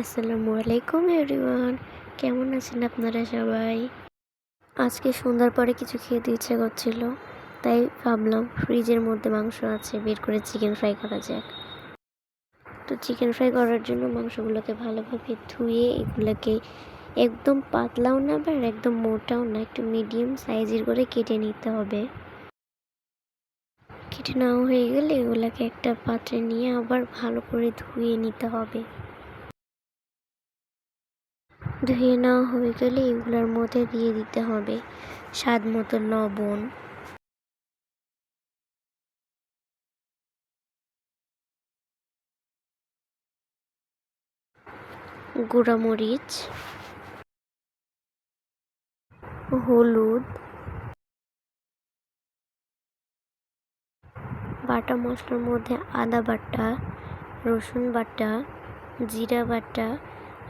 আসসালামু আলাইকুম এভরিওয়ান, কেমন আছেন আপনারা সবাই? আজকে সন্ধ্যার পরে কিছু খেতে ইচ্ছে করছিল, তাই ভাবলাম ফ্রিজের মধ্যে মাংস আছে, বের করে চিকেন ফ্রাই করা যাক। তো চিকেন ফ্রাই করার জন্য মাংসগুলোকে ভালোভাবে ধুয়ে এগুলোকে একদম পাতলাও না আবার একদম মোটাও না, একটু মিডিয়াম সাইজের করে কেটে নিতে হবে। কেটে নেওয়া হয়ে গেলে এগুলোকে একটা পাত্রে নিয়ে আবার ভালো করে ধুয়ে নিতে হবে। ধুয়ে নেওয়া হয়ে গেলে এগুলোর মধ্যে দিয়ে দিতে হবে স্বাদ মতো লবণ, গুঁড়ামরিচ, হলুদ, বাটা মশলার মধ্যে আদা বাটা, রসুন বাটা, জিরা বাটা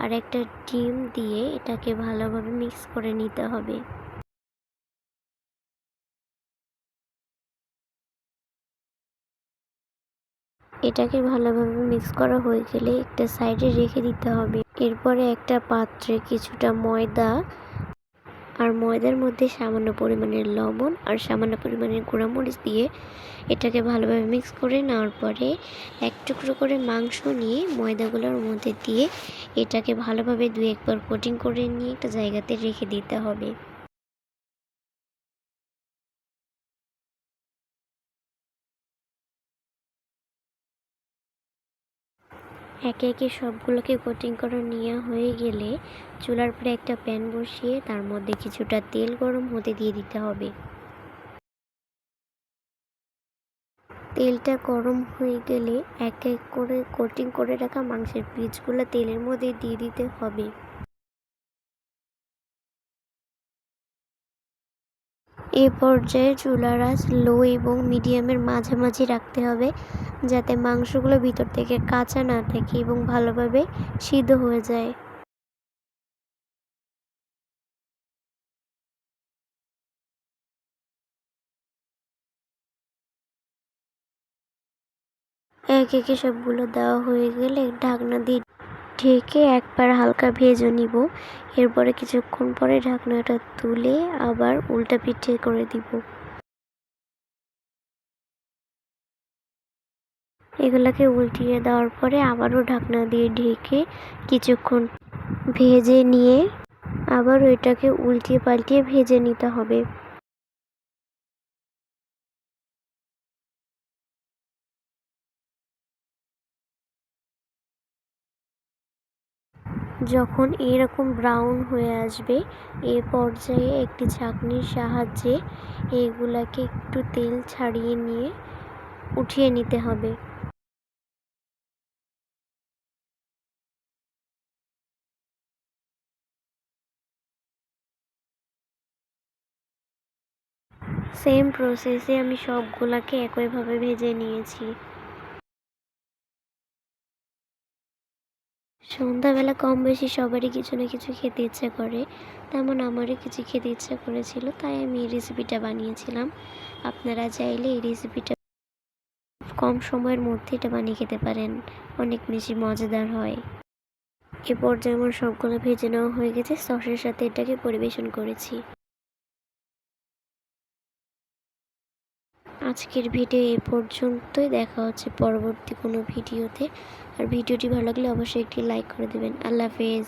আর একটা ডিম দিয়ে এটাকে ভালোভাবে মিক্স করে নিতে হবে। এটাকে ভালোভাবে মিক্স করা হয়ে গেলে একটা সাইডে রেখে দিতে হবে। এরপরে একটা পাত্রে কিছুটা ময়দা আর ময়দার মধ্যে সামান্য পরিমাণের লবণ আর সামান্য পরিমাণের গুঁড়ামরিচ দিয়ে এটাকে ভালোভাবে মিক্স করে নেওয়ার পরে এক টুকরো করে মাংস নিয়ে ময়দাগুলোর মধ্যে দিয়ে এটাকে ভালোভাবে 2-1 বার কোটিং করে নিয়ে একটা জায়গাতে রেখে দিতে হবে। একে একে সবগুলোকে কোটিং করা নেওয়া হয়ে গেলে চুলার পরে একটা প্যান বসিয়ে তার মধ্যে কিছুটা তেল গরম হতে দিয়ে দিতে হবে। তেলটা গরম হয়ে গেলে এক এক করে কোটিং করে রাখা মাংসের পিসগুলো তেলের মধ্যে দিয়ে দিতে হবে। এ পর্যায়ে চুলার আঁচ লো এবং মিডিয়ামের মাঝামাঝি রাখতে হবে, যাতে মাংসগুলো ভিতর থেকে কাঁচা না থাকে এবং ভালোভাবে সিদ্ধ হয়ে যায়। এক একে সবগুলো দেওয়া হয়ে গেলে ঢাকনা দিয়ে ঢেকে একবার হালকা ভেজে নিব। এরপরে কিছুক্ষণ পরে ঢাকনাটা তুলে আবার উল্টা পিঠে করে দিব। এগুলাকে উল্টিয়ে দেওয়ার পরে আবারও ঢাকনা দিয়ে ঢেকে কিছুক্ষণ ভেজে নিয়ে আবারও এটাকে উল্টিয়ে পাল্টিয়ে ভেজে নিতে হবে। যখন এরকম ব্রাউন হয়ে আসবে এ পর্যায়ে একটি ছাঁকনির সাহায্যে এগুলাকে একটু তেল ছাড়িয়ে নিয়ে উঠিয়ে নিতে হবে। সেম প্রসেসে আমি সবগুলাকে একইভাবে ভেজে নিয়েছি। সন্ধ্যাবেলা কম বেশি সবারই কিছু না কিছু খেতে ইচ্ছে করে, তেমন আমারও কিছু খেতে ইচ্ছা করেছিল, তাই আমি এই রেসিপিটা বানিয়েছিলাম। আপনারা চাইলে এই রেসিপিটা কম সময়ের মধ্যে এটা বানিয়ে খেতে পারেন, অনেক বেশি মজাদার হয়। এ পর্যায়ে আমার সবগুলো ভেজে নেওয়া হয়ে গেছে, সসের সাথে এটাকে পরিবেশন করেছি। আজকের ভিডিও এ পর্যন্তই, দেখা হচ্ছে পরবর্তী কোনো ভিডিওতে। আর ভিডিওটি ভালো লাগলে অবশ্যই একটি লাইক করে দেবেন। আল্লাহ হাফেজ।